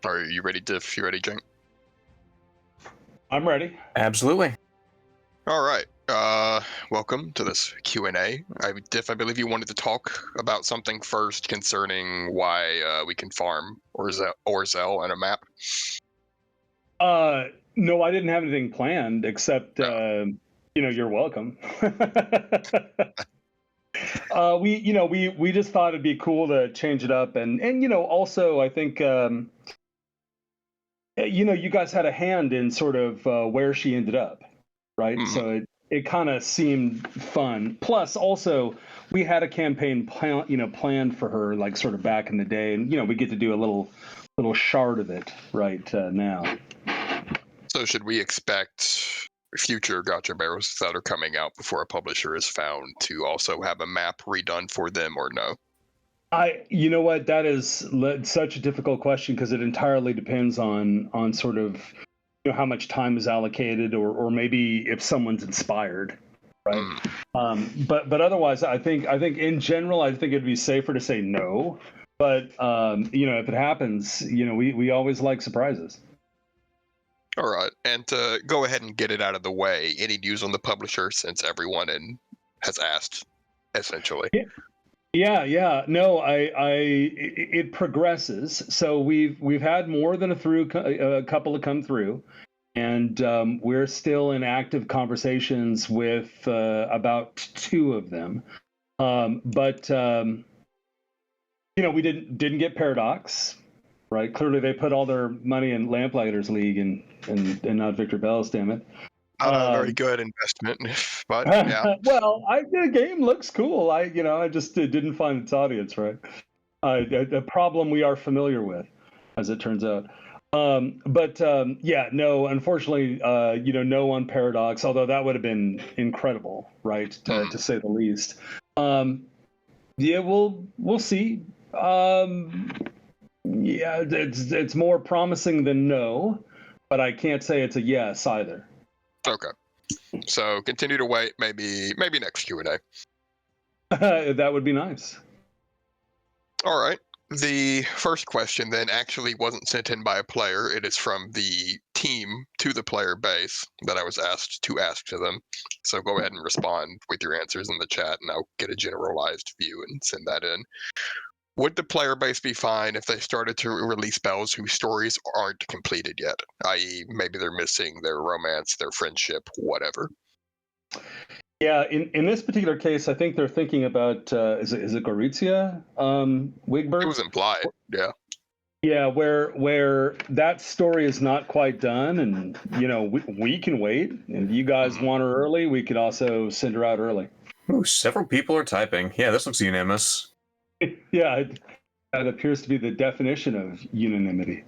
Are you ready, Diff? You ready, Jink? I'm ready. Absolutely. All right. Welcome to this Q&A. Diff, I believe you wanted to talk about something first concerning why we can farm Orzel on a map. No, I didn't have anything planned except, you're welcome. We just thought it'd be cool to change it up, and also I think you guys had a hand in sort of where she ended up, right? Mhm. So it kind of seemed fun. Plus, also we had a campaign planned for her, like sort of back in the day, and we get to do a little shard of it right now. So should we expect future Gotcha Barrels that are coming out before a publisher is found to also have a map redone for them, or no? You know what, that is such a difficult question because it entirely depends on sort of how much time is allocated, or maybe if someone's inspired, right? But otherwise, I think in general, I think it'd be safer to say no. But if it happens, we always like surprises. All right, and to go ahead and get it out of the way, any news on the publisher since everyone has asked, essentially? Yeah. No, it progresses. So we've had more than a couple to come through, and we're still in active conversations with about two of them. But we didn't get Paradox, right? Clearly, they put all their money in Lamplighters League and not Victor Bell's. Damn it. Not a very good investment, but yeah. Well, the game looks cool. I just didn't find its audience, right? A problem we are familiar with, as it turns out. No, unfortunately, no on Paradox, although that would have been incredible, right? To say the least. We'll see. It's more promising than no, but I can't say it's a yes either. Okay. So continue to wait. Maybe next Q&A. That would be nice. All right. The first question then actually wasn't sent in by a player. It is from the team to the player base that I was asked to ask to them. So go ahead and respond with your answers in the chat, and I'll get a generalized view and send that in. Would the player base be fine if they started to release spells whose stories aren't completed yet? I.e., maybe they're missing their romance, their friendship, whatever. Yeah, in this particular case, I think they're thinking about is it Gorizia, Wigbert? It was implied, yeah. Yeah, where that story is not quite done, and we can wait. And if you guys want her early, we could also send her out early. Ooh, several people are typing. Yeah, this looks unanimous. Yeah, that appears to be the definition of unanimity.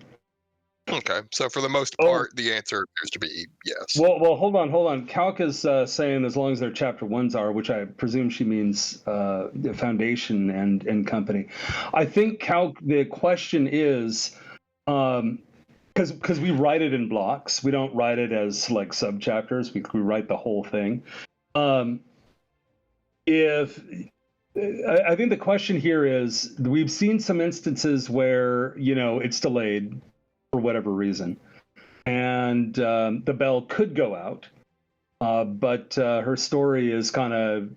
Okay, so for the most part, the answer appears to be yes. Well, hold on. Calc is saying as long as their chapter ones are, which I presume she means the Foundation and company. I think Calc, the question is, because we write it in blocks, we don't write it as like sub chapters. We write the whole thing. I think the question here is, we've seen some instances where it's delayed for whatever reason, and the bell could go out, but her story is kind of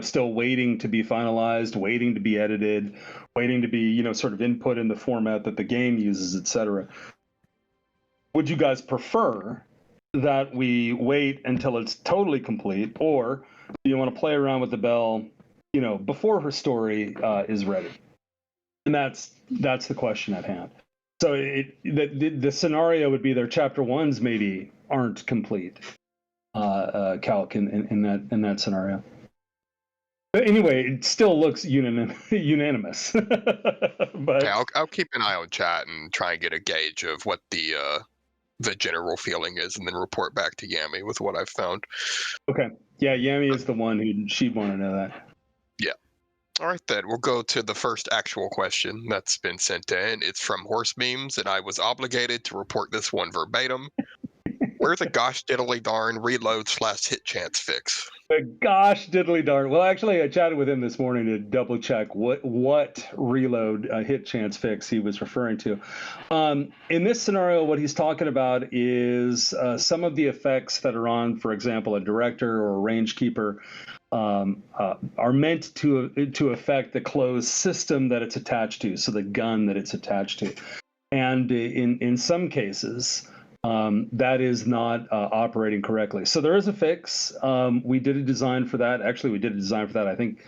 still waiting to be finalized, waiting to be edited, waiting to be sort of input in the format that the game uses, etc. Would you guys prefer that we wait until it's totally complete, or do you want to play around with the bell before her story is ready? And that's the question at hand. So the scenario would be their chapter ones maybe aren't complete, Calc, in that scenario. But anyway, it still looks unanimous. But yeah, I'll keep an eye on chat and try and get a gauge of what the general feeling is, and then report back to Yami with what I've found. Okay. Yeah, Yami is the one who she'd want to know that. Yeah. All right, then we'll go to the first actual question that's been sent in. It's from Horse Memes, and I was obligated to report this one verbatim. Where's the gosh diddly darn reload / hit chance fix? Gosh diddly darn. Well, actually, I chatted with him this morning to double check what reload hit chance fix he was referring to. In this scenario, what he's talking about is some of the effects that are on, for example, a director or a range keeper are meant to affect the closed system that it's attached to, so the gun that it's attached to. And in some cases, that is not operating correctly. So there is a fix. We did a design for that. Actually, we did a design for that, I think,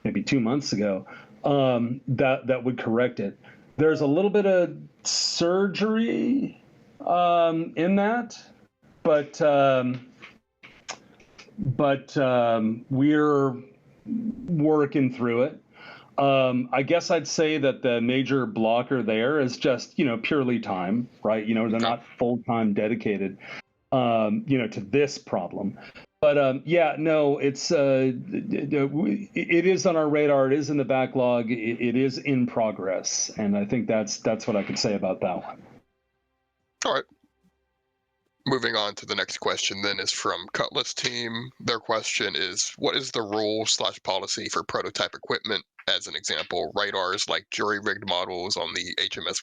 maybe 2 months ago, that would correct it. There's a little bit of surgery in that, but we're working through it. I guess I'd say that the major blocker there is just, purely time, right? They're not full-time dedicated, to this problem. But yeah, no, it is on our radar. It is in the backlog. It is in progress, and I think that's what I could say about that one. All right. Moving on to the next question then is from Cutlass Team. Their question is, what is the rule / policy for prototype equipment? As an example, radars like jury-rigged models on the HMS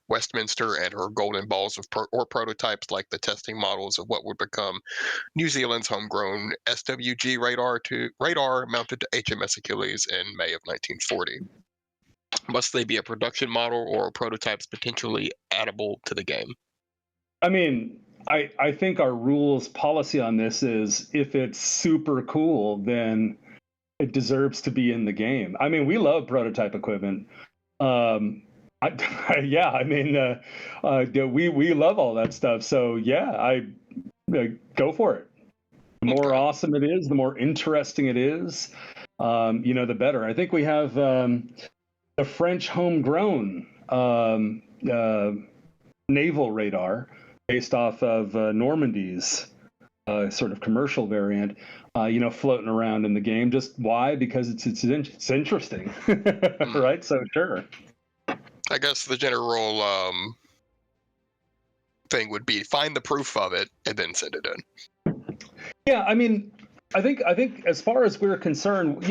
Westminster and her golden balls or prototypes like the testing models of what would become New Zealand's homegrown SWG radar mounted to HMS Achilles in May of 1940. Must they be a production model or prototypes potentially addable to the game? I mean, I think our rules policy on this is if it's super cool, then it deserves to be in the game. I mean, we love prototype equipment. We love all that stuff. So yeah, go for it. The more awesome it is, the more interesting it is, the better. I think we have the French homegrown naval radar based off of Normandy's sort of commercial variant, floating around in the game. Just why? Because it's interesting, right? So sure. I guess the general thing would be find the proof of it and then send it in. Yeah, I mean, I think as far as we're concerned,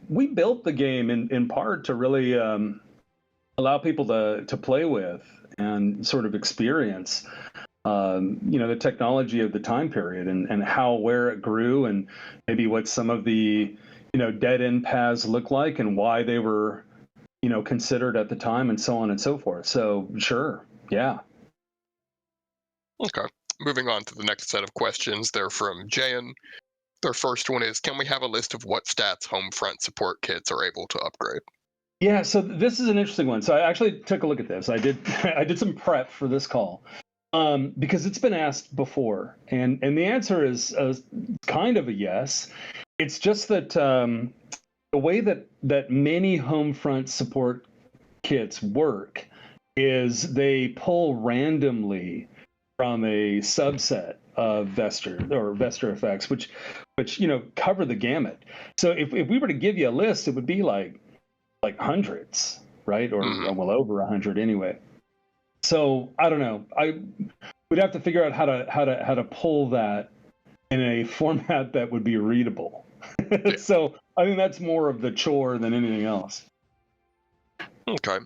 we built the game in part to really allow people to play with and sort of experience the technology of the time period and where it grew and maybe what some of the dead end paths look like and why they were considered at the time and so on and so forth. So sure, yeah. Okay, moving on to the next set of questions. They're from Jayan. Their first one is, can we have a list of what stats home front support kits are able to upgrade? Yeah, so this is an interesting one. So I actually took a look at this. I did some prep for this call because it's been asked before, and the answer is kind of a yes. It's just that the way that many home front support kits work is they pull randomly from a subset of Vester effects, which cover the gamut. So if we were to give you a list, it would be like hundreds, right? Or well over 100 anyway. So I don't know. We'd have to figure out how to pull that in a format that would be readable. So I think that's more of the chore than anything else. Okay.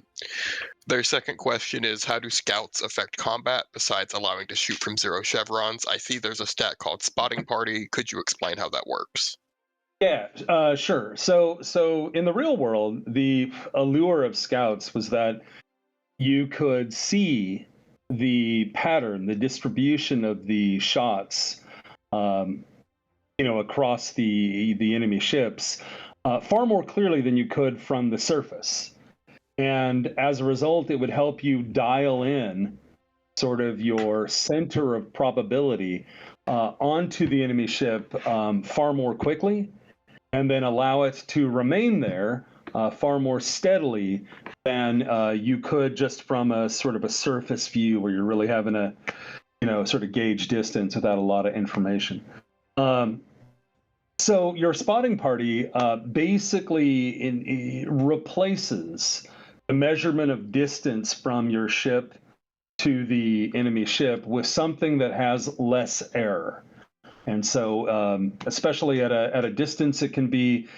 Their second question is, how do scouts affect combat besides allowing to shoot from 0 chevrons? I see there's a stat called spotting party. Could you explain how that works? Yeah, sure. So in the real world, the allure of scouts was that you could see the pattern, the distribution of the shots, across the enemy ships far more clearly than you could from the surface. And as a result, it would help you dial in sort of your center of probability onto the enemy ship far more quickly, and then allow it to remain there far more steadily than you could just from a sort of a surface view where you're really having to, sort of gauge distance without a lot of information. So your spotting party basically replaces the measurement of distance from your ship to the enemy ship with something that has less error. And so, especially at a distance, it can be,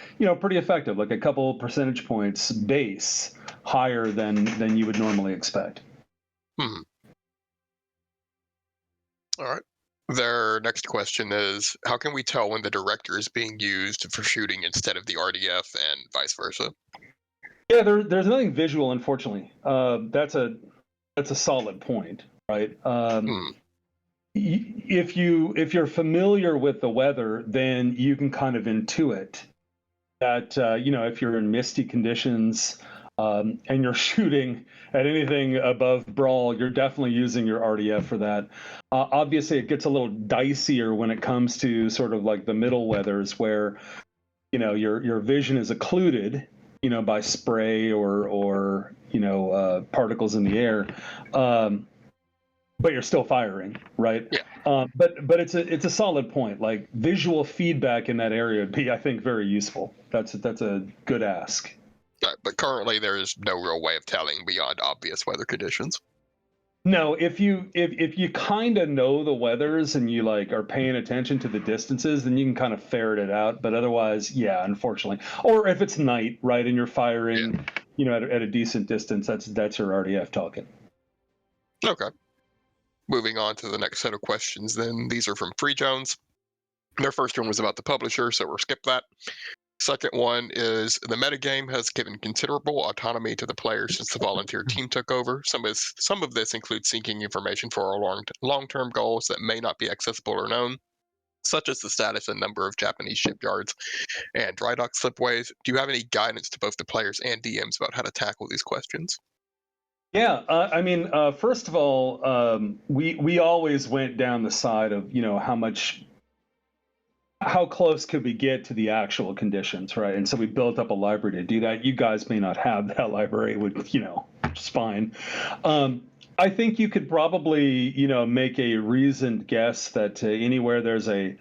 pretty effective, like a couple percentage points base higher than you would normally expect. Hmm. All right. Their next question is, how can we tell when the director is being used for shooting instead of the RDF and vice versa? Yeah, there's nothing visual, unfortunately. That's a solid point, right? Hmm. If you're familiar with the weather, then you can kind of intuit that if you're in misty conditions and you're shooting at anything above brawl, you're definitely using your RDF for that. Obviously, it gets a little dicier when it comes to sort of like the middle weathers where your vision is occluded by spray or particles in the air. But you're still firing, right? Yeah. But it's a solid point. Like visual feedback in that area would be, I think, very useful. That's a good ask. Right, but currently there is no real way of telling beyond obvious weather conditions. No, if you kind of know the weathers and you like are paying attention to the distances, then you can kind of ferret it out. But otherwise, yeah, unfortunately, or if it's night, right, and you're firing, at a decent distance, that's your RDF talking. Okay. Moving on to the next set of questions, then these are from Free Jones. Their first one was about the publisher, so we'll skip that. Second one is the metagame has given considerable autonomy to the players since the volunteer team took over. Some of this includes seeking information for our long-term goals that may not be accessible or known, such as the status and number of Japanese shipyards and dry dock slipways. Do you have any guidance to both the players and DMs about how to tackle these questions? Yeah, I mean, first of all, we always went down the side of how close could we get to the actual conditions, right? And so we built up a library to do that. You guys may not have that library, which is fine. I think you could probably make a reasoned guess that anywhere there's a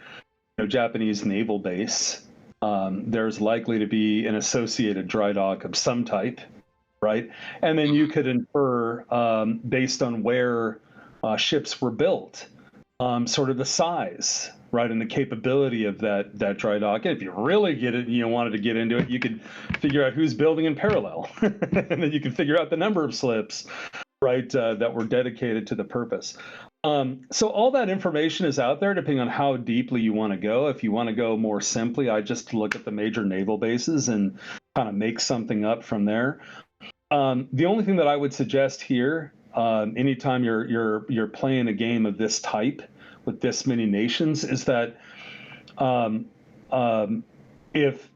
Japanese naval base, there's likely to be an associated dry dock of some type. Right, and then you could infer based on where ships were built, sort of the size, right, and the capability of that dry dock. And if you really wanted to get into it, you could figure out who's building in parallel, and then you can figure out the number of slips, right, that were dedicated to the purpose. So all that information is out there, depending on how deeply you want to go. If you want to go more simply, I just look at the major naval bases and kind of make something up from there. The only thing that I would suggest here, anytime you're playing a game of this type with this many nations, is that if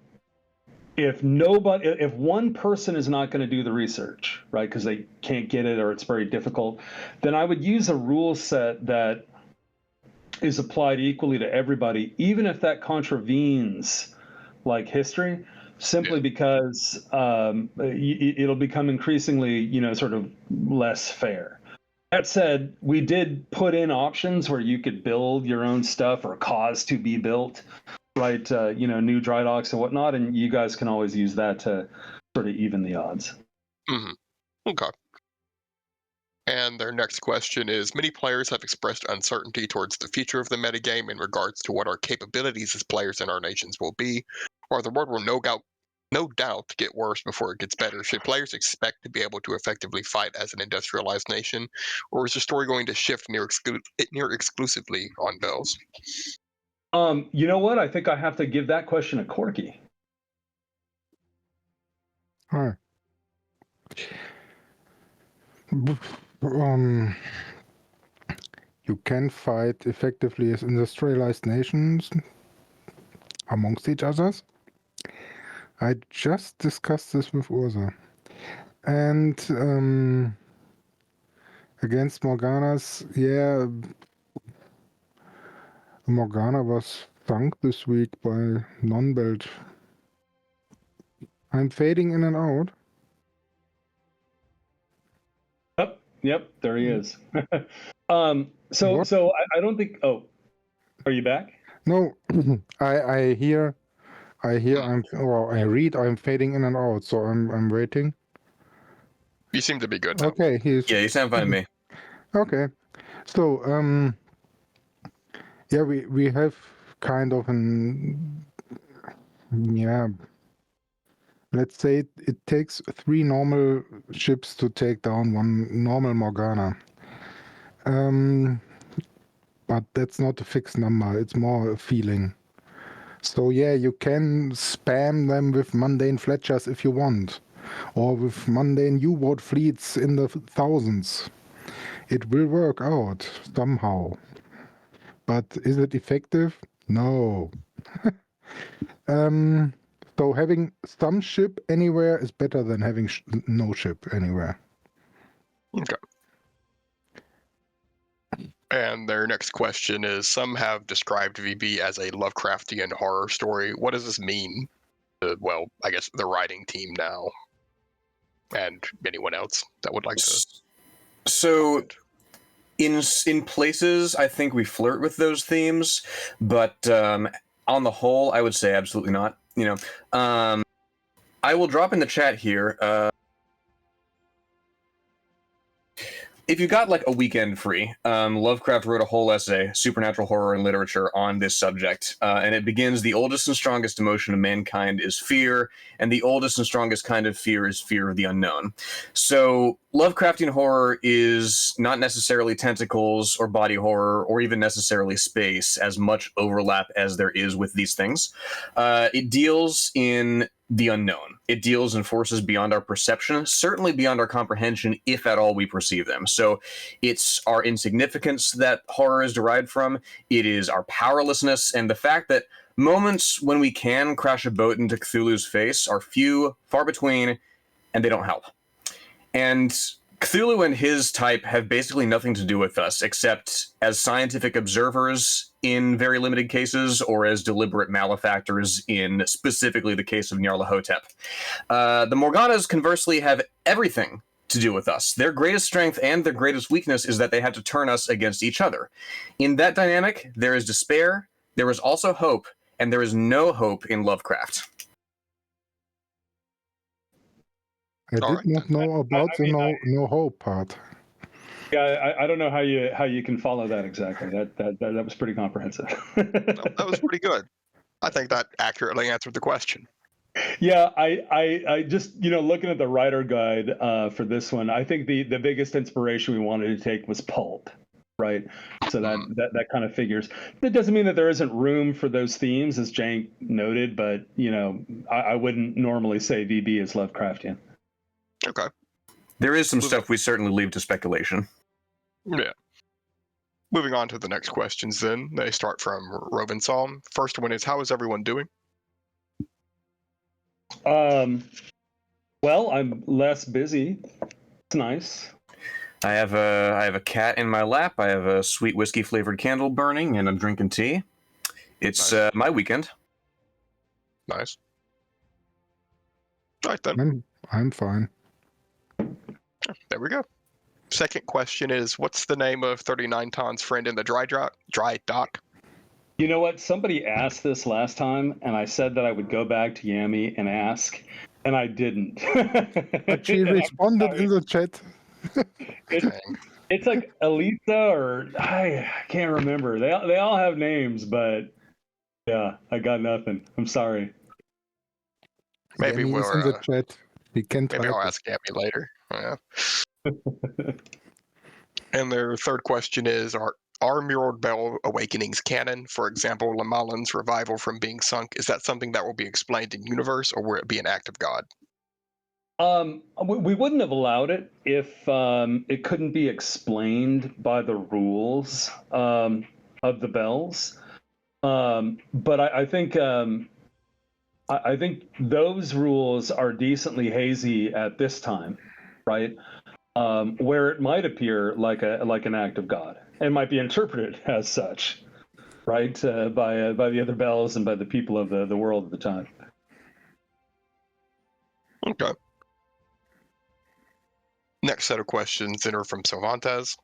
one person is not going to do the research, right, because they can't get it or it's very difficult, then I would use a rule set that is applied equally to everybody, even if that contravenes like history. Simply because it'll become increasingly, sort of less fair. That said, we did put in options where you could build your own stuff or cause to be built, right? New dry docks and whatnot, and you guys can always use that to sort of even the odds. Mm-hmm. Okay. And their next question is, many players have expressed uncertainty towards the future of the metagame in regards to what our capabilities as players in our nations will be, or the world will no doubt get worse before it gets better. Should players expect to be able to effectively fight as an industrialized nation, or is the story going to shift near exclusively on bells? You know what? I think I have to give that question a Corky. Hi. You can fight effectively as industrialized nations amongst each others. I just discussed this with Ursa. And against Morganas, yeah, Morgana was funked this week by non-belt. I'm fading in and out. Yep, there he is. So I don't think. Oh, are you back? No, I hear. I read. I'm fading in and out, so I'm waiting. You seem to be good now. Okay, Yeah, you sound fine to me. Okay. So, yeah, we have kind of an, yeah, let's say it takes 3 normal ships to take down 1 normal Morgana. But that's not a fixed number, it's more a feeling. So yeah, you can spam them with mundane Fletchers if you want, or with mundane U-boat fleets in the thousands. It will work out somehow. But is it effective? No. Um, so having some ship anywhere is better than having no ship anywhere. Okay. And their next question is, some have described VB as a Lovecraftian horror story. What does this mean to, well, I guess the writing team now and anyone else that would like to So comment? in places, I think we flirt with those themes, but on the whole, I would say absolutely not. I will drop in the chat here. If you got like a weekend free, Lovecraft wrote a whole essay, Supernatural Horror and Literature, on this subject. And it begins, the oldest and strongest emotion of mankind is fear, and the oldest and strongest kind of fear is fear of the unknown. So Lovecraftian horror is not necessarily tentacles or body horror or even necessarily space, as much overlap as there is with these things. It deals in the unknown. It deals in forces beyond our perception, certainly beyond our comprehension, if at all we perceive them. So it's our insignificance that horror is derived from. It is our powerlessness, and the fact that moments when we can crash a boat into Cthulhu's face are few, far between, and they don't help. And Cthulhu and his type have basically nothing to do with us, except as scientific observers in very limited cases, or as deliberate malefactors in specifically the case of Nyarlathotep. The Morganas, conversely, have everything to do with us. Their greatest strength and their greatest weakness is that they have to turn us against each other. In that dynamic, there is despair, there is also hope, and there is no hope in Lovecraft. I All did right, not know about the no hope part. Yeah, I don't know how you can follow that exactly. That was pretty comprehensive. that was pretty good. I think that accurately answered the question. Yeah, I just looking at the writer guide for this one, I think the biggest inspiration we wanted to take was pulp, right? So that kind of figures. That doesn't mean that there isn't room for those themes, as Jank noted, but I wouldn't normally say VB is Lovecraftian. Okay. There is some stuff we certainly leave to speculation. Yeah. Moving on to the next questions then. They start from Robinson. First one is, how is everyone doing? Well, I'm less busy. It's nice. I have a cat in my lap. I have a sweet whiskey flavored candle burning, and I'm drinking tea. It's Nice. my weekend. Nice. All right then. I'm fine. There we go. Second question is, what's the name of 39 Ton's friend in the dry dock? You know what? Somebody asked this last time, and I said that I would go back to Yami and ask, and I didn't. But she responded in the chat. It's like Elisa, or I can't remember. They all have names, but yeah, I got nothing. I'm sorry. Maybe Yami is in the chat. We can maybe type I'll it. ask Gabby later. Yeah. And their third question is, are Mirrored Bell Awakenings canon? For example, Lamalin's revival from being sunk. Is that something that will be explained in universe, or will it be an act of God? We wouldn't have allowed it if it couldn't be explained by the rules of the bells. But I think I think those rules are decently hazy at this time, right? Where it might appear like an act of God and might be interpreted as such, right? By the other bells and by the people of the world at the time. Okay. Next set of questions are from Cervantes.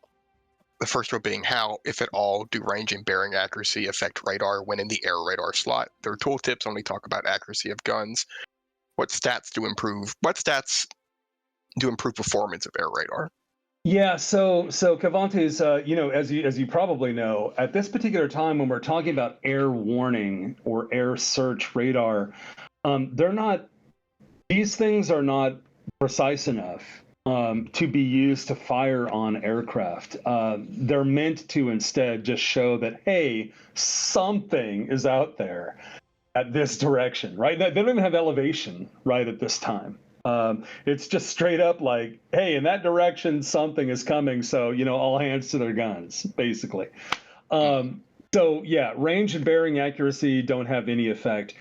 The first one being, how, if at all, do range and bearing accuracy affect radar when in the air radar slot? Their tooltips only talk about accuracy of guns. What stats do improve performance of air radar? Yeah, so Cavantes, as you probably know, at this particular time when we're talking about air warning or air search radar, they're not; these things are not precise enough to be used to fire on aircraft. They're meant to instead just show that, hey, something is out there at this direction, right? They don't even have elevation right at this time. It's just straight up like, hey, in that direction, something is coming. So, all hands to their guns, basically. So, yeah, range and bearing accuracy don't have any effect.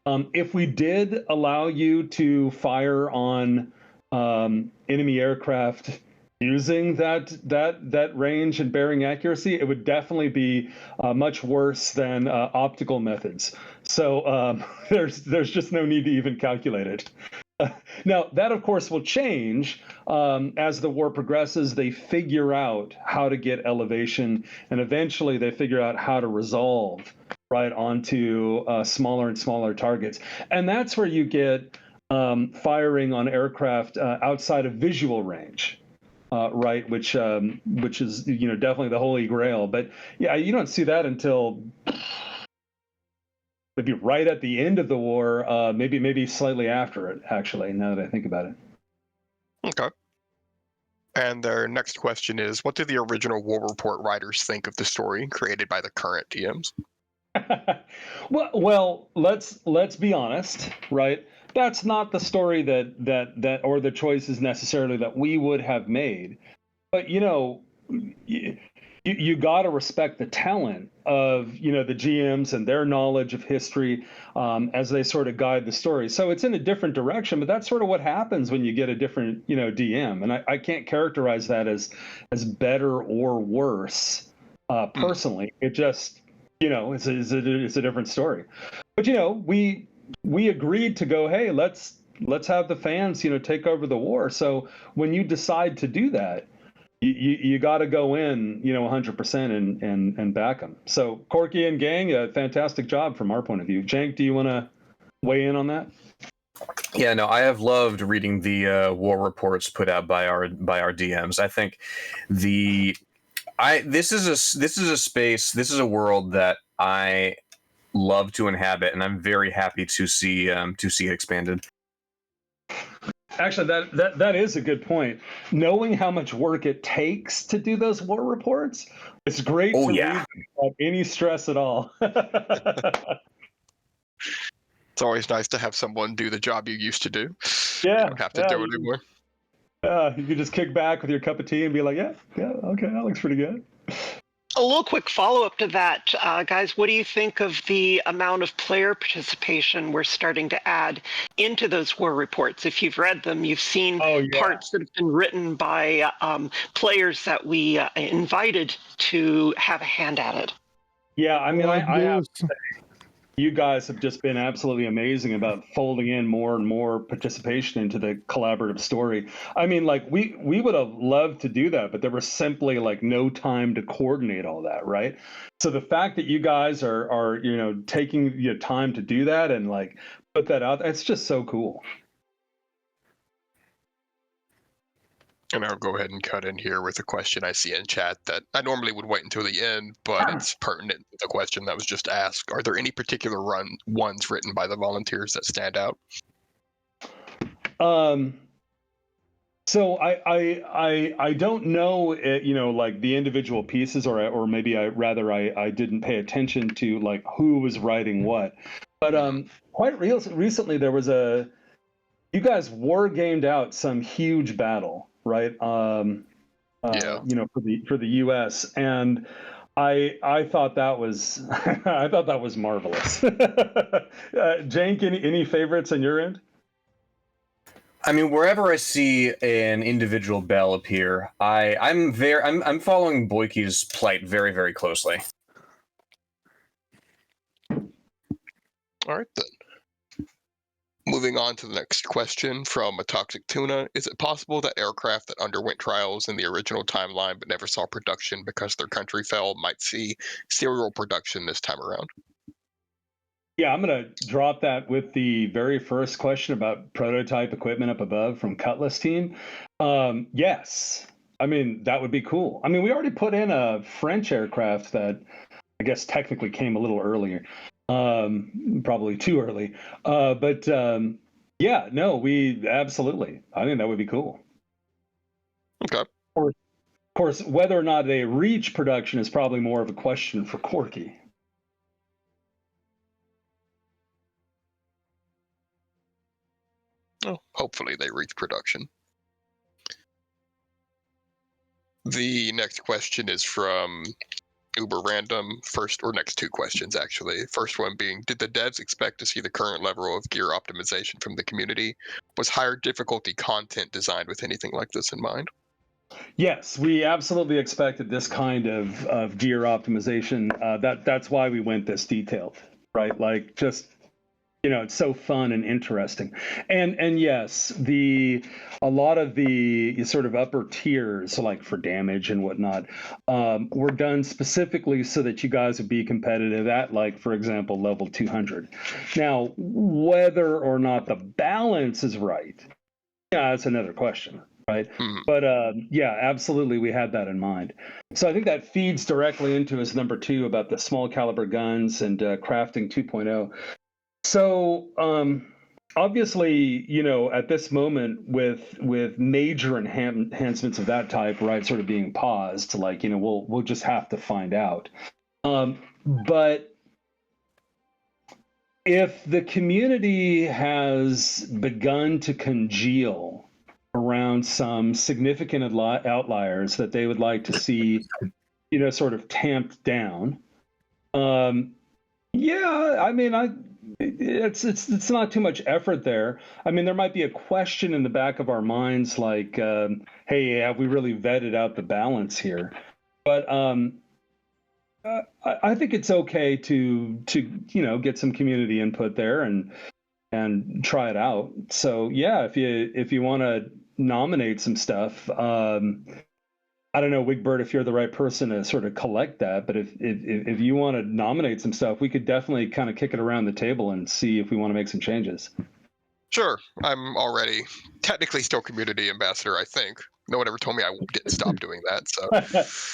If we did allow you to fire on enemy aircraft using that range and bearing accuracy, it would definitely be much worse than optical methods. So there's just no need to even calculate it. Now, that, of course, will change as the war progresses. They figure out how to get elevation, and eventually they figure out how to resolve right onto smaller and smaller targets. And that's where you get firing on aircraft outside of visual range. Right, which is definitely the holy grail. But yeah, you don't see that until maybe right at the end of the war, maybe slightly after it. Actually, now that I think about it. Okay. And their next question is, what did the original War Report writers think of the story created by the current DMs? well, let's be honest, right? That's not the story that or the choices necessarily that we would have made. But you got to respect the talent of the GMs and their knowledge of history as they sort of guide the story. So it's in a different direction, but that's sort of what happens when you get a different DM. And I can't characterize that as better or worse personally. It just it's a different story. But we agreed to go, hey, let's have the fans take over the war. So when you decide to do that, you got to go in 100% and back them. So Corky and gang, a fantastic job from our point of view. Jank, do you want to weigh in on that? Yeah, no, I have loved reading the war reports put out by our DMs. I think this is a space, this is a world that I love to inhabit, and I'm very happy to see it expanded. Actually, that is a good point. Knowing how much work it takes to do those war reports, it's great to read without any stress at all. It's always nice to have someone do the job you used to do. Yeah, you don't have to do it anymore. You can just kick back with your cup of tea and be like, yeah, okay, that looks pretty good. A little quick follow-up to that, guys. What do you think of the amount of player participation we're starting to add into those war reports? If you've read them, you've seen parts that have been written by players that we invited to have a hand at it. Yeah, I mean, I have to say, you guys have just been absolutely amazing about folding in more and more participation into the collaborative story. I mean, like we would have loved to do that, but there was simply like no time to coordinate all that, right? So the fact that you guys are taking your time to do that and like put that out, it's just so cool. And I'll go ahead and cut in here with a question I see in chat that I normally would wait until the end, but it's pertinent to the question that was just asked. Are there any particular ones written by the volunteers that stand out? So I don't know, like the individual pieces, or maybe I didn't pay attention to like who was writing what. But quite recently there was you guys war gamed out some huge battle, right? For the U.S. and I thought that was marvelous. Jank, any favorites on your end? I mean, wherever I see an individual bell appear, I'm following Boyke's plight very, very closely. All right then. Moving on to the next question from a Toxic Tuna. Is it possible that aircraft that underwent trials in the original timeline but never saw production because their country fell might see serial production this time around? Yeah, I'm going to drop that with the very first question about prototype equipment up above from Cutlass Team. Yes. I mean, that would be cool. I mean, we already put in a French aircraft that I guess technically came a little earlier, probably too early. But yeah, no, we absolutely. I think that would be cool. Okay. Of course, whether or not they reach production is probably more of a question for Corky. Oh, hopefully they reach production. The next question is from Uber Random. Next two questions, actually. First one being, did the devs expect to see the current level of gear optimization from the community? Was higher difficulty content designed with anything like this in mind? Yes, we absolutely expected this kind of gear optimization. That's why we went this detailed, right? Like, just, it's so fun and interesting. And yes, a lot of the sort of upper tiers, like for damage and whatnot, were done specifically so that you guys would be competitive at, like, for example, level 200. Now, whether or not the balance is right, yeah, that's another question. Right. But yeah, absolutely, we had that in mind. So I think that feeds directly into his number 2 about the small caliber guns and crafting 2.0. So obviously, at this moment with major enhancements of that type, right, sort of being paused, like, we'll just have to find out. But if the community has begun to congeal around some significant outliers that they would like to see, sort of tamped down. Yeah, I mean, it's not too much effort there. I mean, there might be a question in the back of our minds like, hey, have we really vetted out the balance here? But I think it's okay to get some community input there and try it out. So yeah, if you want to nominate some stuff, I don't know, Wigbird, if you're the right person to sort of collect that, but if you want to nominate some stuff, we could definitely kind of kick it around the table and see if we want to make some changes. Sure, I'm already technically still community ambassador, I think. No one ever told me I didn't stop doing that, so.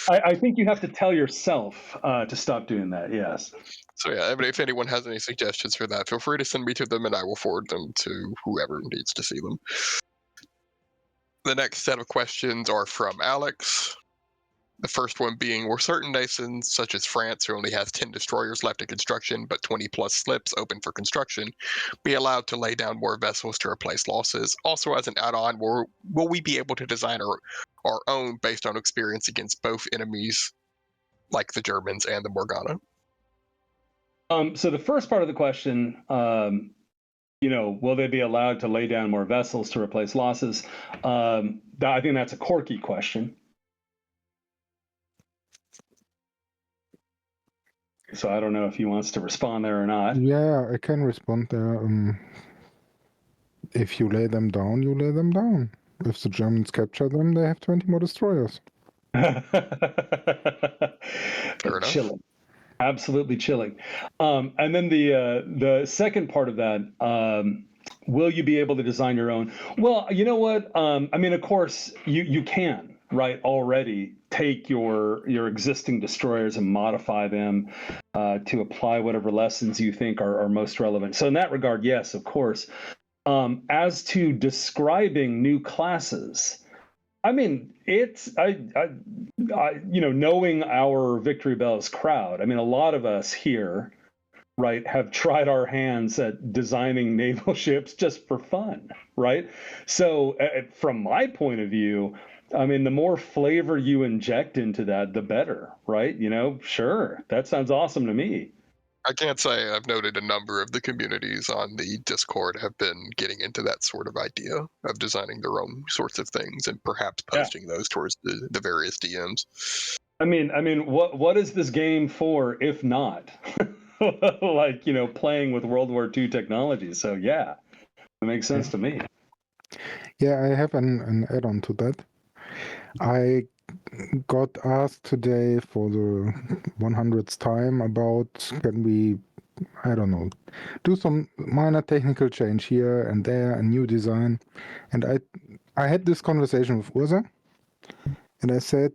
I think you have to tell yourself to stop doing that, yes. So yeah, I mean, if anyone has any suggestions for that, feel free to send me to them and I will forward them to whoever needs to see them. The next set of questions are from Alex. The first one being, were certain nations, such as France, who only has 10 destroyers left in construction, but 20 plus slips open for construction, be allowed to lay down more vessels to replace losses? Also, as an add-on, will we be able to design our own based on experience against both enemies, like the Germans and the Morgana? So the first part of the question, will they be allowed to lay down more vessels to replace losses? I think that's a Corky question. So I don't know if he wants to respond there or not. Yeah, I can respond there. If you lay them down, you lay them down. If the Germans capture them, they have 20 more destroyers. Chilling. Absolutely chilling. And then the second part of that, will you be able to design your own? Well, you know what? I mean, of course, you can, right, already take your existing destroyers and modify them to apply whatever lessons you think are most relevant. So in that regard, yes, of course. As to describing new classes, I mean, it's knowing our Victory Bells crowd. I mean, a lot of us here, right, have tried our hands at designing naval ships just for fun, right? So, from my point of view, I mean, the more flavor you inject into that, the better, right? Sure, that sounds awesome to me. I can't say I've noted a number of the communities on the Discord have been getting into that sort of idea of designing their own sorts of things and perhaps posting those towards the various DMs. I mean, what is this game for if not like, playing with World War II technology? So yeah, it makes sense to me. Yeah, I have an add-on to that. I got asked today for the 100th time about can we, I don't know, do some minor technical change here and there, a new design. And I had this conversation with Ursa, And I said,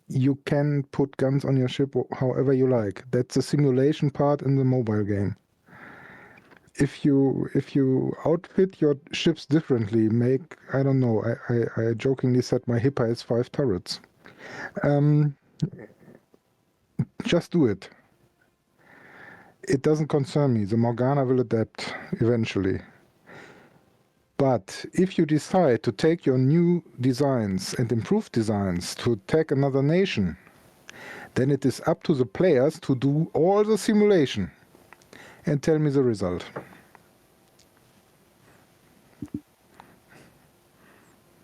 you can put guns on your ship however you like. That's the simulation part in the mobile game. If you outfit your ships differently, I don't know, I jokingly said my Hipper has 5 turrets. Just do it. It doesn't concern me. The Morgana will adapt eventually. But if you decide to take your new designs and improved designs to attack another nation, then it is up to the players to do all the simulation and tell me the result.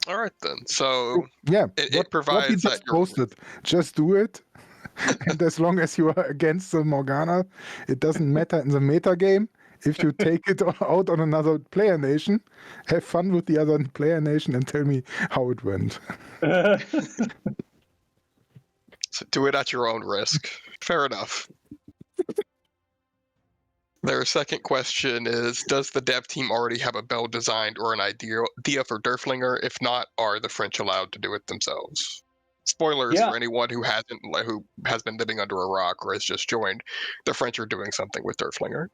All right then. So yeah, it provides what he just posted. Just do it. And as long as you are against the Morgana, it doesn't matter in the meta game. If you take it out on another player nation, have fun with the other player nation and tell me how it went. So do it at your own risk. Fair enough. Their second question is, does the dev team already have a bell designed or an idea for Derflinger? If not, are the French allowed to do it themselves? Spoilers for anyone who has been living under a rock or has just joined. The French are doing something with Derflinger.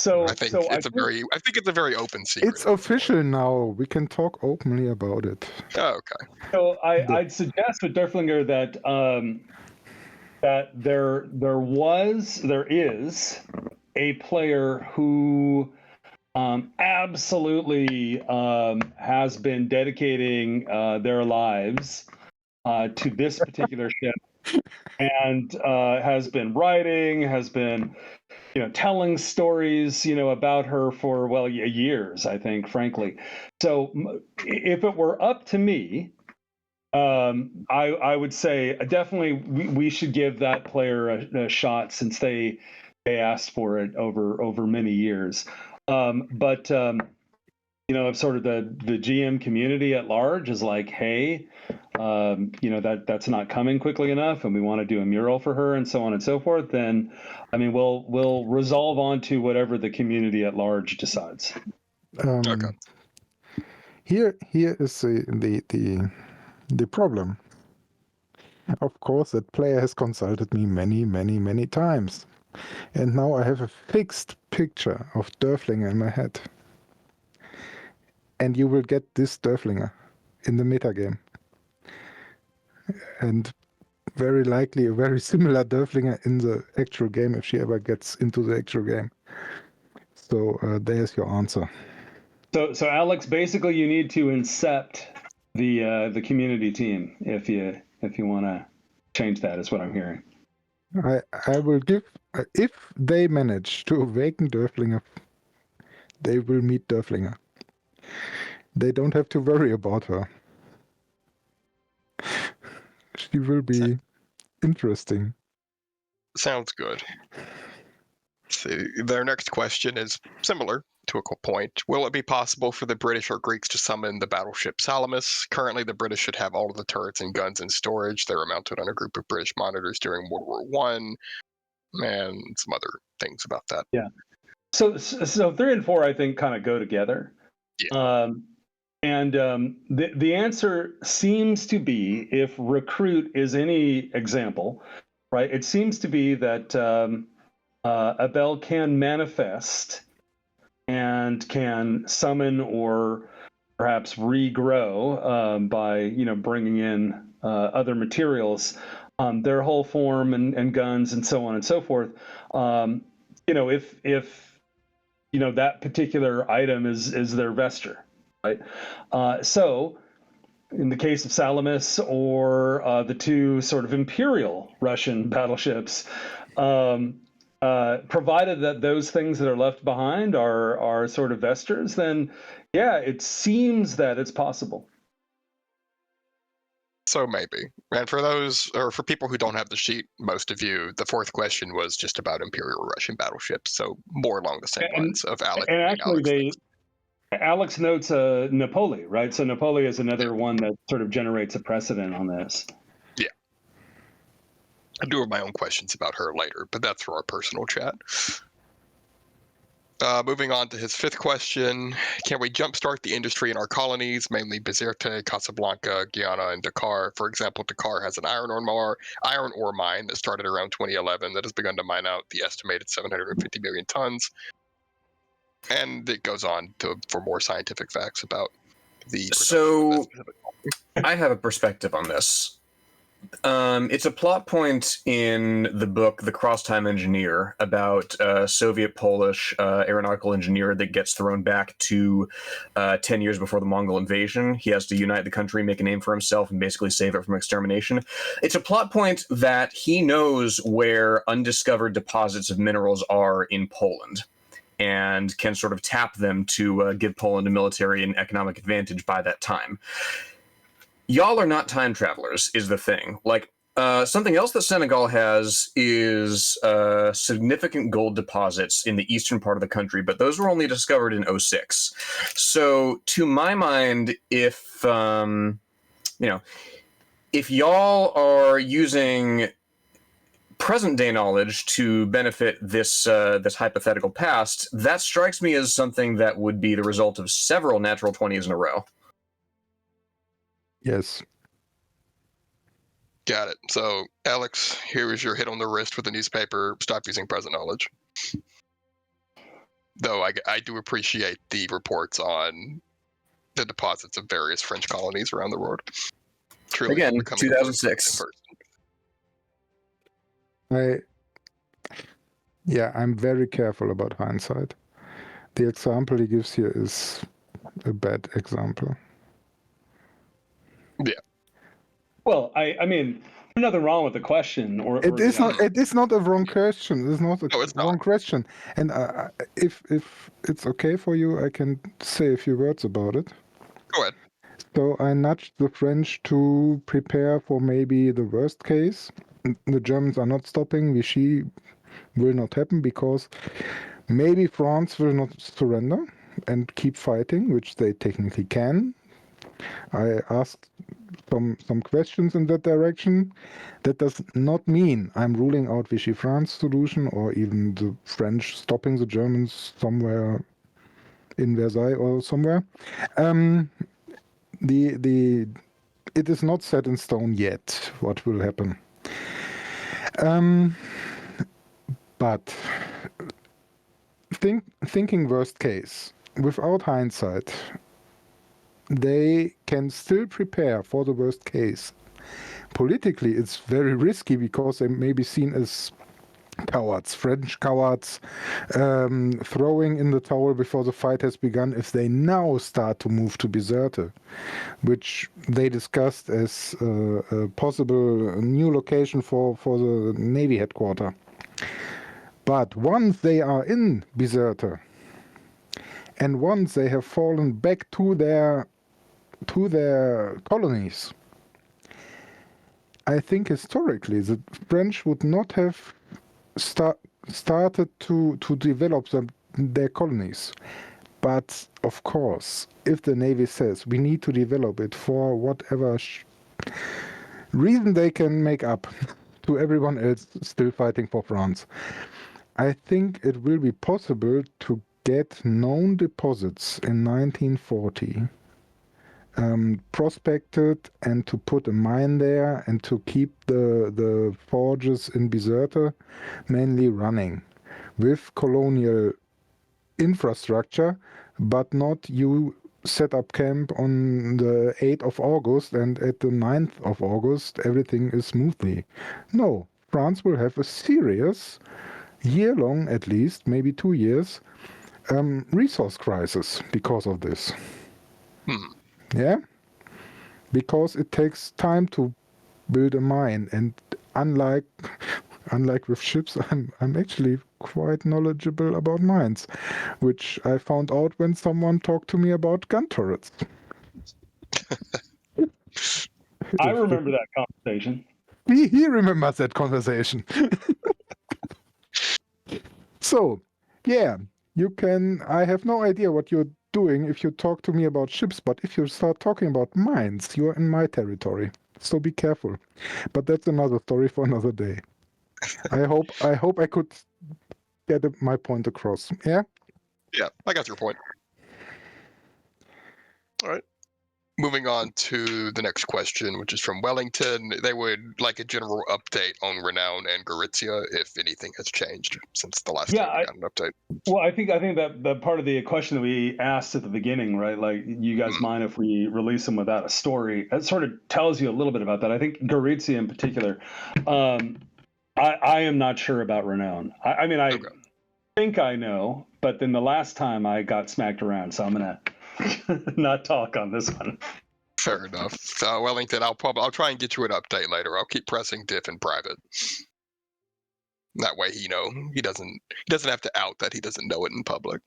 So I think it's a very open secret. It's official now. We can talk openly about it. Oh, okay. So I'd suggest with Derflinger that that there is a player who absolutely has been dedicating their lives to this particular ship, and has been writing, has been telling stories about her for years, I think, frankly. So if it were up to me, I would say definitely we should give that player a shot, since they asked for it over many years. But if sort of the GM community at large is like, hey, that's not coming quickly enough, and we want to do a mural for her, and so on and so forth, then we'll resolve onto whatever the community at large decides. Okay. Here is the problem. Of course, that player has consulted me many times. And now I have a fixed picture of Derflinger in my head. And you will get this Derflinger in the metagame. And very likely a very similar Derflinger in the actual game if she ever gets into the actual game. So there's your answer. So Alex, basically you need to incept the community team if you want to change that, is what I'm hearing. I will give, if they manage to awaken Derflinger, they will meet Derflinger. They don't have to worry about her. She will be interesting. Sounds good. See, their next question is similar to a point. Will it be possible for the British or Greeks to summon the battleship Salamis? Currently, the British should have all of the turrets and guns in storage. They were mounted on a group of British monitors during World War I, and some other things about that. Yeah. So 3 and 4, I think, kind of go together. Yeah. The answer seems to be, if Recruit is any example, right? It seems to be that a bell can manifest and can summon or perhaps regrow by bringing in other materials, their whole form and guns and so on and so forth. If that particular item is their vesture, right? So in the case of Salamis or the 2 sort of imperial Russian battleships, provided that those things that are left behind are sort of vestures, then yeah, it seems that it's possible. So maybe. And for those, or for people who don't have the sheet, most of you, the 4th question was just about Imperial Russian battleships, so more along the same lines of Alex. And actually, Alex notes Napoli, right? So Napoli is another one that sort of generates a precedent on this. Yeah. I do have my own questions about her later, but that's for our personal chat. Moving on to his fifth question, can we jumpstart the industry in our colonies, mainly Bizerte, Casablanca, Guyana, and Dakar? For example, Dakar has an iron ore mine that started around 2011 that has begun to mine out the estimated 750 million tons. And it goes on for more scientific facts about the So I have a perspective on this. It's a plot point in the book The Cross-Time Engineer about a Soviet-Polish aeronautical engineer that gets thrown back to 10 years before the Mongol invasion. He has to unite the country, make a name for himself, and basically save it from extermination. It's a plot point that he knows where undiscovered deposits of minerals are in Poland and can sort of tap them to give Poland a military and economic advantage by that time. Y'all are not time travelers, is the thing. Like, something else that Senegal has is significant gold deposits in the eastern part of the country, but those were only discovered in 2006. So, to my mind, if y'all are using present-day knowledge to benefit this hypothetical past, that strikes me as something that would be the result of several natural 20s in a row. Yes. Got it. So, Alex, here is your hit on the wrist with the newspaper. Stop using present knowledge. Though I do appreciate the reports on the deposits of various French colonies around the world. Truly Again, 2006. I'm very careful about hindsight. The example he gives here is a bad example. Yeah. Well, I mean, there's nothing wrong with the question. It is not a wrong question. It's not a wrong question. And if it's okay for you, I can say a few words about it. Go ahead. So I nudged the French to prepare for maybe the worst case. The Germans are not stopping. Vichy will not happen because maybe France will not surrender and keep fighting, which they technically can. I asked some questions in that direction. That does not mean I'm ruling out Vichy France solution or even the French stopping the Germans somewhere in Versailles or somewhere. It is not set in stone yet what will happen. But thinking worst case, without hindsight, they can still prepare for the worst case. Politically, it's very risky because they may be seen as cowards, French cowards, throwing in the towel before the fight has begun if they now start to move to Bizerte, which they discussed as a possible new location for the Navy headquarters. But once they are in Bizerte, and once they have fallen back to their colonies, I think historically the French would not have started to develop their colonies. But of course, if the Navy says we need to develop it for whatever reason they can make up to everyone else still fighting for France, I think it will be possible to get known deposits in 1940 prospected and to put a mine there and to keep the forges in Bizerte mainly running with colonial infrastructure, but not you set up camp on the 8th of August and at the 9th of August everything is smoothly. No, France will have a serious, year-long at least, maybe 2 years, resource crisis because of this. Yeah? Because it takes time to build a mine, and unlike with ships, I'm actually quite knowledgeable about mines, which I found out when someone talked to me about gun turrets. I remember that conversation. He remembers that conversation. So, yeah, you can. I have no idea what you're doing if you talk to me about ships, but if you start talking about mines, you're in my territory. So be careful. But that's another story for another day. I hope I could get my point across. Yeah. Yeah, I got your point. All right. Moving on to the next question, which is from Wellington. They would like a general update on Renown and Gorizia, if anything has changed since the last time we got an update. Well, I think that the part of the question that we asked at the begining, right? Like, you guys mind if we release them without a story? That sort of tells you a little bit about that. I think Gorizia in particular. I am not sure about Renown. I mean, I think I know, but then the last time I got smacked around, so I'm gonna not talk on this one. Fair enough. Wellington, I'll try and get you an update later. I'll keep pressing diff in private. That way, he doesn't have to out that he doesn't know it in public.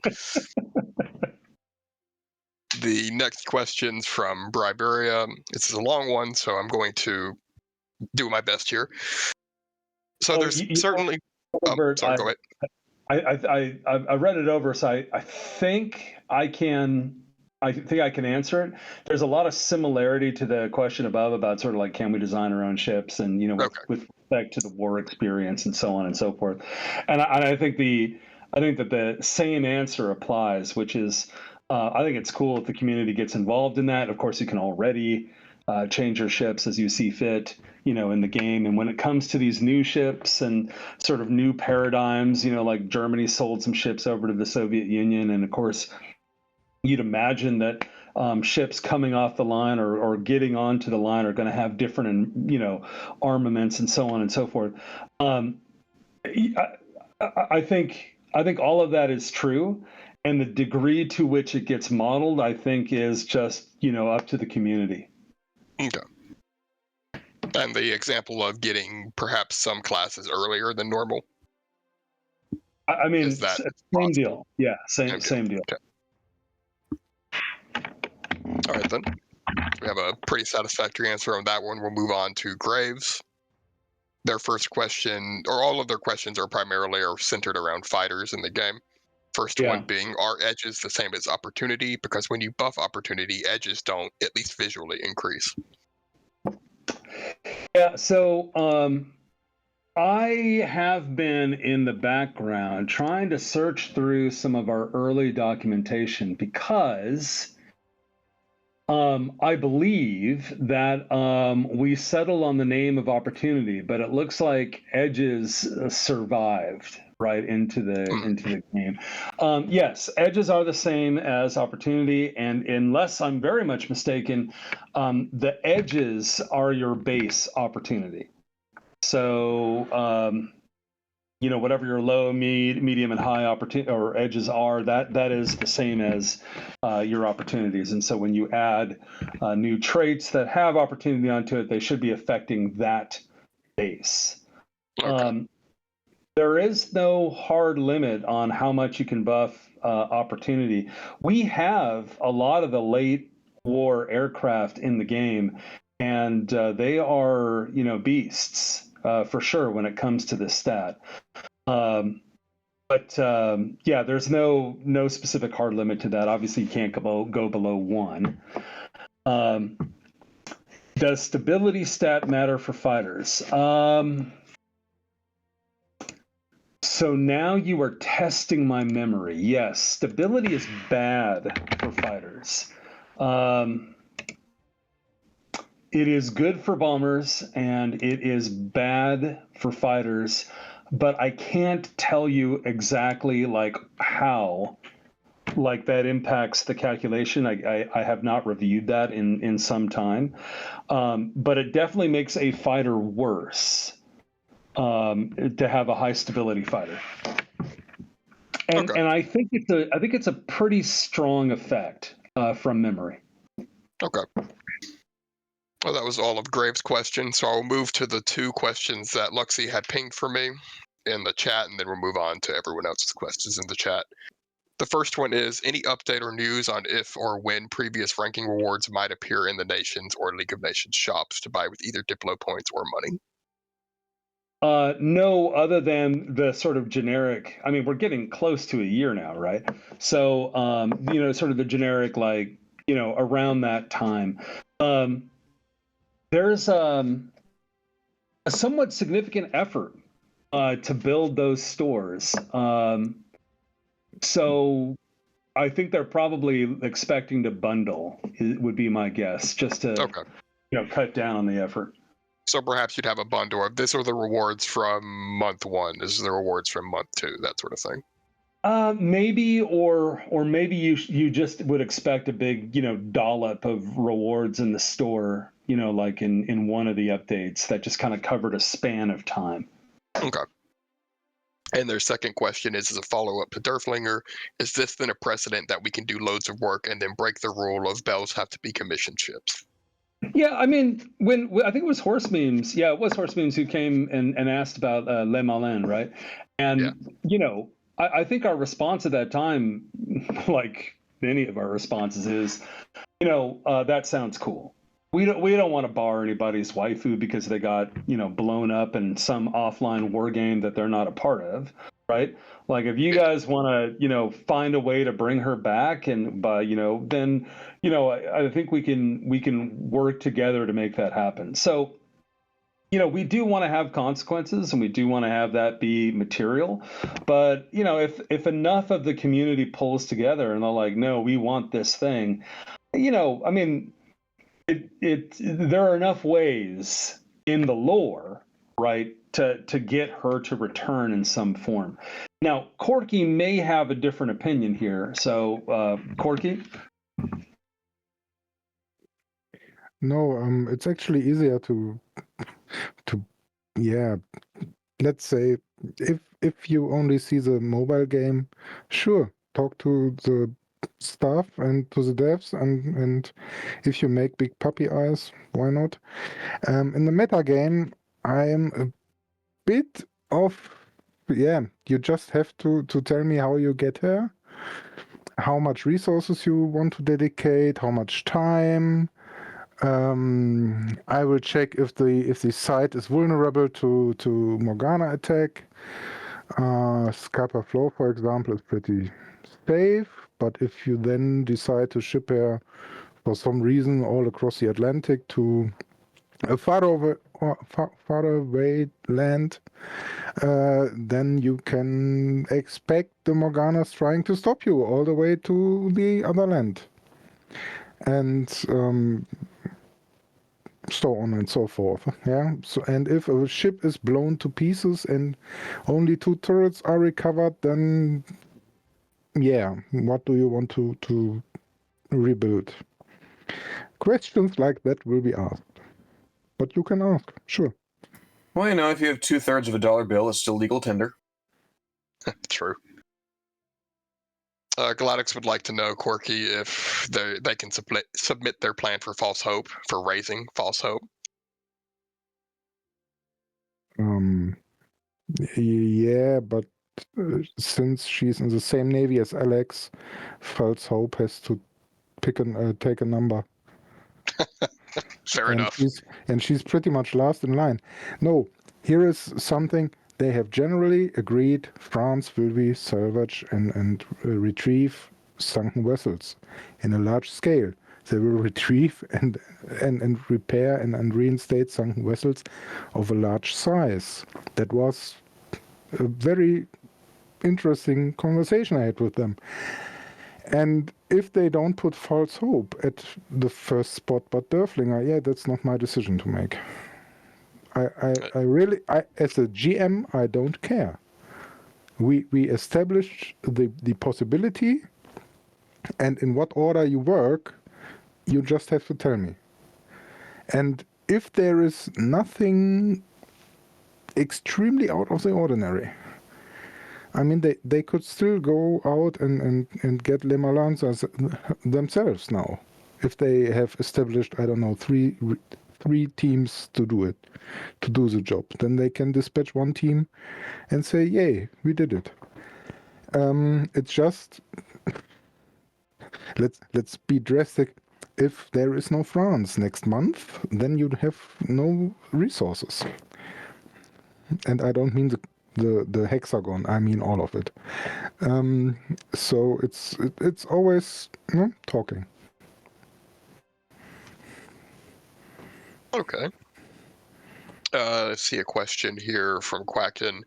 The next question's from Briberia. It's a long one, so I'm going to do my best here. So there's certainly. Robert, sorry, go ahead. I read it over, so I think I can answer it. There's a lot of similarity to the question above about sort of like, can we design our own ships, and with respect to the war experience and so on and so forth. And I think that the same answer applies, which is I think it's cool if the community gets involved in that. Of course, you can already change your ships as you see fit, in the game. And when it comes to these new ships and sort of new paradigms, like Germany sold some ships over to the Soviet Union, and of course, you'd imagine that ships coming off the line or getting onto the line are going to have different, armaments and so on and so forth. I think all of that is true, and the degree to which it gets modeled, I think, is just up to the community. Okay. And the example of getting perhaps some classes earlier than normal. I mean, is that same deal? Yeah, same deal. Okay. All right, then. We have a pretty satisfactory answer on that one. We'll move on to Graves. Their first question, or all of their questions, are primarily centered around fighters in the game. First one being, are edges the same as opportunity? Because when you buff opportunity, edges don't, at least visually, increase. Yeah, so I have been in the background trying to search through some of our early documentation because I believe that we settled on the name of opportunity, but it looks like edges survived right into the game. Yes, edges are the same as opportunity, and unless I'm very much mistaken, the edges are your base opportunity. So whatever your low, medium, and high opportunity or edges are, that is the same as your opportunities. And so when you add new traits that have opportunity onto it, they should be affecting that base. Okay. There is no hard limit on how much you can buff opportunity. We have a lot of the late war aircraft in the game, and they are, beasts for sure when it comes to this stat. But there's no specific hard limit to that. Obviously, you can't go below 1. Does stability stat matter for fighters? So now you are testing my memory. Yes, stability is bad for fighters. It is good for bombers, and it is bad for fighters, but I can't tell you exactly how that impacts the calculation. I have not reviewed that in some time, but it definitely makes a fighter worse to have a high stability fighter. And I think it's a pretty strong effect from memory. Okay. Well, that was all of Graves' questions, so I'll move to the 2 questions that Luxie had pinged for me in the chat, and then we'll move on to everyone else's questions in the chat. The first one is, any update or news on if or when previous ranking rewards might appear in the Nations or League of Nations shops to buy with either Diplo points or money? No, other than the sort of generic, I mean, we're getting close to a year now, right? So, sort of the generic, around that time. There's a somewhat significant effort to build those stores. So I think they're probably expecting to bundle. Would be my guess, just to cut down on the effort. So perhaps you'd have a bundle of this are the rewards from month 1, this is the rewards from month 2, that sort of thing. Maybe, or maybe you just would expect a big dollop of rewards in the store, like in one of the updates that just kind of covered a span of time. Okay. And their second question is as a follow-up to Derflinger, is this then a precedent that we can do loads of work and then break the rule of bells have to be commissioned ships? Yeah, I mean, when I think it was Horse Memes. Yeah, it was Horse Memes who came and asked about Le Malin, right? And I think our response at that time, like many of our responses, is, that sounds cool. We don't want to bar anybody's waifu because they got blown up in some offline war game that they're not a part of, right? Like if you guys want to find a way to bring her back, and then I think we can work together to make that happen. So we do want to have consequences, and we do want to have that be material, but if enough of the community pulls together and they're like, no, we want this thing, I mean, there are enough ways in the lore, right, to get her to return in some form. Now, Corky may have a different opinion here. So, Corky? No, it's actually easier to let's say if you only see the mobile game, sure, talk to the staff and to the devs, and if you make big puppy eyes, why not? In the meta game, I'm a bit of you just have to tell me how you get here, how much resources you want to dedicate, how much time. I will check if the site is vulnerable to Morgana attack. Scalper Flow, for example, is pretty safe, but if you then decide to ship her for some reason all across the Atlantic to a far away land, then you can expect the Morganas trying to stop you all the way to the other land. And so on and so forth. Yeah. So, and if a ship is blown to pieces and only 2 turrets are recovered, then what do you want to rebuild? Questions like that will be asked. But you can ask, sure. Well, if you have 2/3 of a dollar bill, it's still legal tender. True. Galactics would like to know, Corky, if they can submit their plan for False Hope, for raising False Hope. Yeah, but since she's in the same navy as Alex, False Hope has to take a number. Fair enough. She's pretty much last in line. No, here is something they have generally agreed: France will be salvage and retrieve sunken vessels in a large scale. They will retrieve and repair and reinstate sunken vessels of a large size. That was a very interesting conversation I had with them. And if they don't put False Hope at the first spot but Derflinger, that's not my decision to make. I really, as a GM, I don't care. We established the possibility, and in what order you work, you just have to tell me. And if there is nothing extremely out of the ordinary, I mean, they could still go out and get Le Malins themselves now. If they have established, I don't know, three teams to do the job, then they can dispatch one team and say, yay, we did it. It's just, let's be drastic. If there is no France next month, then you'd have no resources. And I don't mean the hexagon, I mean all of it. So it's always talking. Okay. Let's see a question here from Quackton.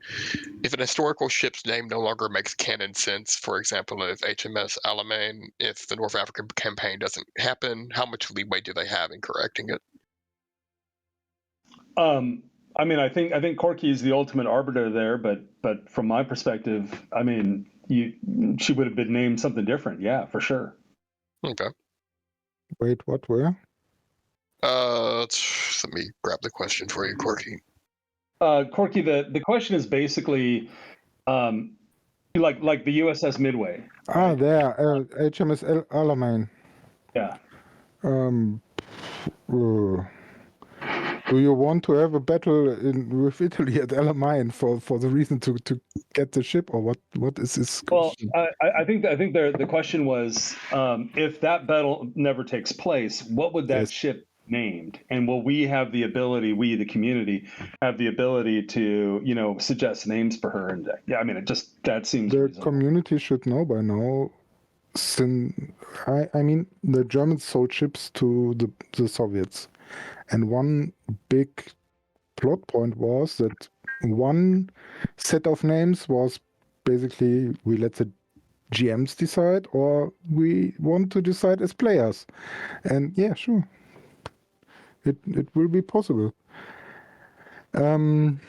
If an historical ship's name no longer makes canon sense, for example, if HMS Alamein, if the North African campaign doesn't happen, how much leeway do they have in correcting it? I mean, I think Corky is the ultimate arbiter there, but from my perspective, I mean, she would have been named something different, yeah, for sure. Okay. Wait, what? Where? Let me grab the question for you, Corky. Corky, the question is basically, like the USS Midway. Right? There, HMS Alamein. Yeah. Do you want to have a battle with Italy at Alamein for the reason to get the ship, or what is this question? Well, I think the question was, if that battle never takes place, what would that ship named? And will we have the ability, we the community, have the ability to suggest names for her? And yeah, I mean, that seems the reasonable. community should know by now. I mean, the Germans sold ships to the Soviets. And one big plot point was that one set of names was basically we let the GMs decide, or we want to decide as players. And yeah, sure, it will be possible. And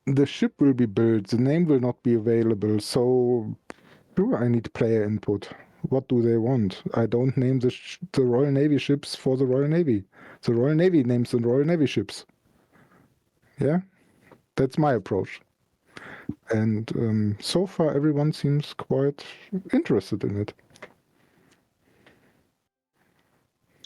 the ship will be built. The name will not be available. So sure, I need player input. What do they want? I don't name the Royal Navy ships for the Royal Navy. The Royal Navy names the Royal Navy ships. Yeah, that's my approach. And so far, everyone seems quite interested in it.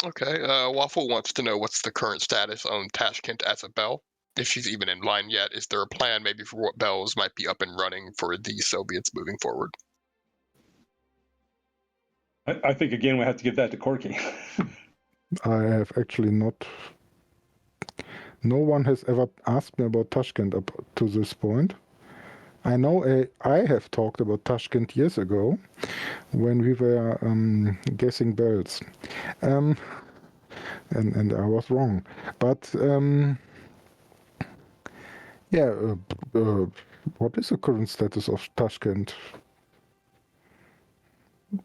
Okay. Waffle wants to know what's the current status on Tashkent as a bell. If she's even in line yet, is there a plan maybe for what bells might be up and running for the Soviets moving forward? I think again we have to give that to Corky. I have actually not. No one has ever asked me about Tashkent up to this point. I know I have talked about Tashkent years ago when we were guessing bells. And I was wrong. But yeah, what is the current status of Tashkent?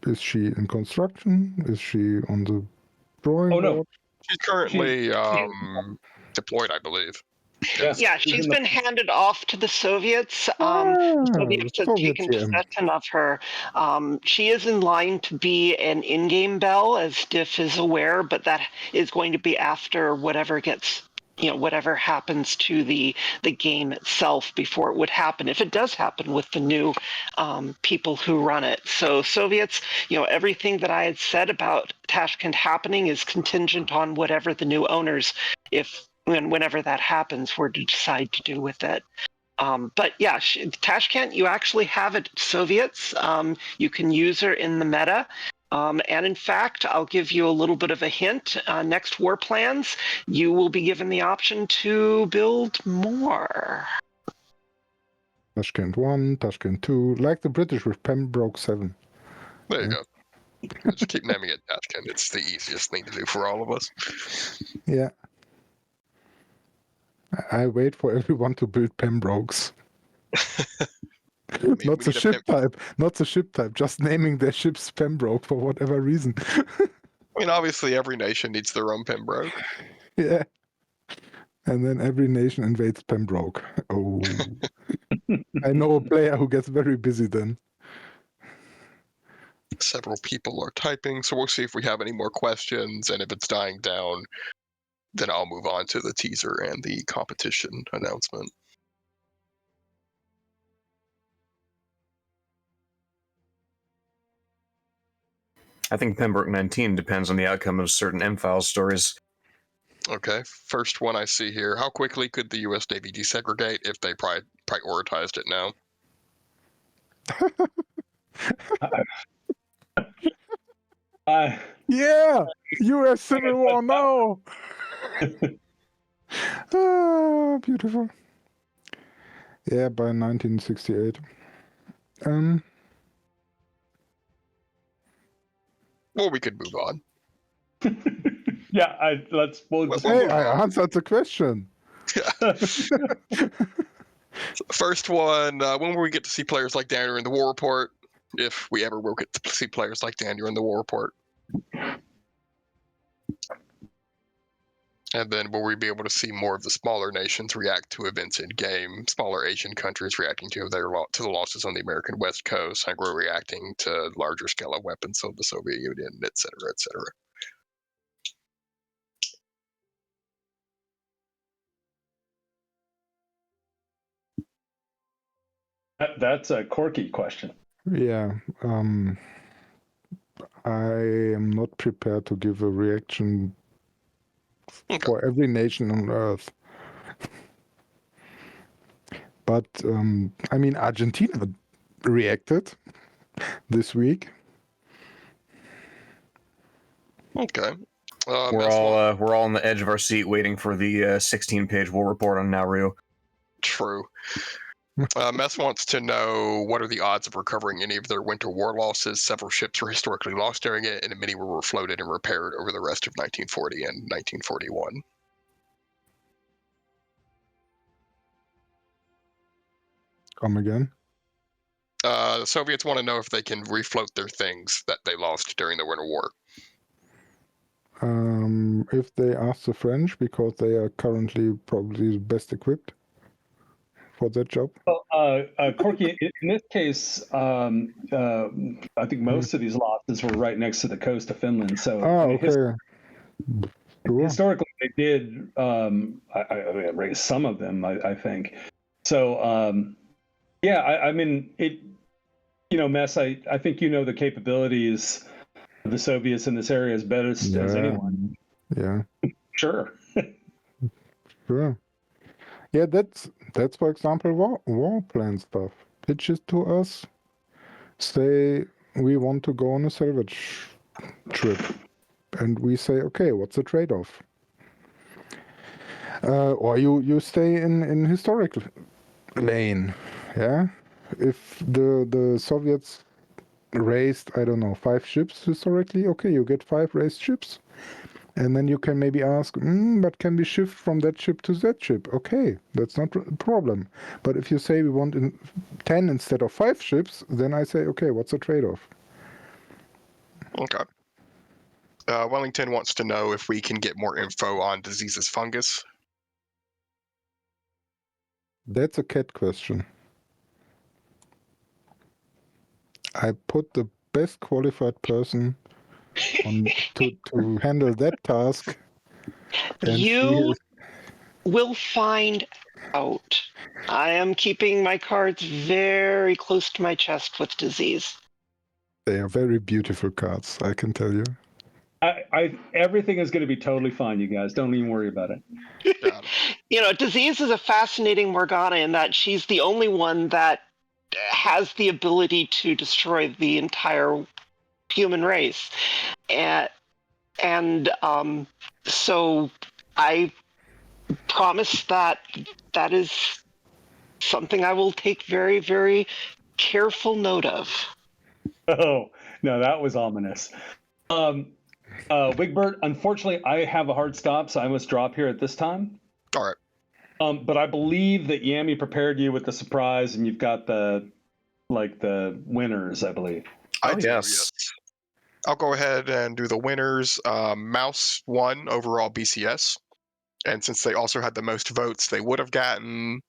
Is she in construction? Is she on the drawing board? No. She's currently deployed, I believe. Yeah, she's been handed off to the Soviets. The Soviets have taken possession of her. She is in line to be an in-game bell, as Diff is aware, but that is going to be after whatever happens to the game itself before it would happen, if it does happen with the new people who run it. So Soviets, everything that I had said about Tashkent happening is contingent on whatever the new owners, whenever that happens, were to decide to do with it. But yeah, Tashkent, you actually have it, Soviets. You can use her in the meta. And in fact, I'll give you a little bit of a hint. Next war plans, you will be given the option to build more. Tashkent 1, Tashkent 2, like the British with Pembroke 7. There you go. Just keep naming it Tashkent. It's the easiest thing to do for all of us. Yeah. I wait for everyone to build Pembrokes. Not the ship type, just naming their ships Pembroke for whatever reason. I mean, obviously, every nation needs their own Pembroke. Yeah. And then every nation invades Pembroke. Oh. I know a player who gets very busy then. Several people are typing, so we'll see if we have any more questions, and if it's dying down, then I'll move on to the teaser and the competition announcement. I think Pembroke 19 depends on the outcome of certain M-Files stories. Okay, first one I see here. How quickly could the U.S. Navy desegregate if they prioritized it now? Yeah! U.S. Civil War, no! Ah, beautiful. Yeah, by 1968. Well, we could move on. Yeah, let's. Hey, I answered the question. First one, when will we get to see players like Dan during the War Report? If we ever will get to see players like Dan during the War Report. And then will we be able to see more of the smaller nations react to events in game? Smaller Asian countries reacting to the losses on the American West Coast, and we're reacting to larger scale of weapons of the Soviet Union, et cetera, et cetera. That's a quirky question. Yeah. I am not prepared to give a reaction for every nation on Earth. But I mean, Argentina reacted this week. Okay. We're all on the edge of our seat waiting for the 16-page war report on Nauru. True. Mess wants to know what are the odds of recovering any of their winter war losses. Several ships were historically lost during it, and many were refloated and repaired over the rest of 1940 and 1941. Come again? The Soviets want to know if they can refloat their things that they lost during the Winter War. If they ask the French, because they are currently probably the best equipped for that job. Well, Corky, in this case, I think most of these losses were right next to the coast of Finland. So okay. Sure. Historically, they did raise some of them, I think. So, yeah, I mean, it. Mess. I think the capabilities of the Soviets in this area as best as anyone. Yeah. Sure. Sure. Yeah, that's for example war plan stuff. Pitches to us, say we want to go on a salvage trip, and we say, okay, what's the trade-off? Or you stay in historic lane, yeah. If the Soviets raised, I don't know, 5 ships historically, okay, you get 5 raised ships. And then you can maybe ask, but can we shift from that ship to that ship? Okay, that's not a problem. But if you say we want 10 instead of 5 ships, then I say, okay, what's the trade-off? Okay. Wellington wants to know if we can get more info on diseases fungus. That's a cat question. I put the best qualified person on to handle that task. And you will find out. I am keeping my cards very close to my chest with disease. They are very beautiful cards, I can tell you. Everything is going to be totally fine, you guys. Don't even worry about it. Disease is a fascinating Morgana in that she's the only one that has the ability to destroy the entire human race. And so I promise that is something I will take very, very careful note of. Oh, no, that was ominous. Wigbert, unfortunately, I have a hard stop, so I must drop here at this time. All right. But I believe that Yami prepared you with the surprise, and you've got the winners, I believe. Yes. I'll go ahead and do the winners. Mouse won overall BCS. And since they also had the most votes, they would have gotten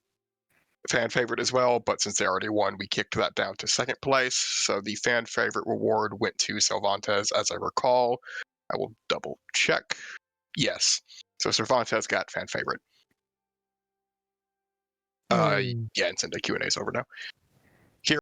fan favorite as well. But since they already won, we kicked that down to second place. So the fan favorite reward went to Cervantes, as I recall. I will double check. Yes. So Cervantes got fan favorite. Yeah, and send the Q&A's over now.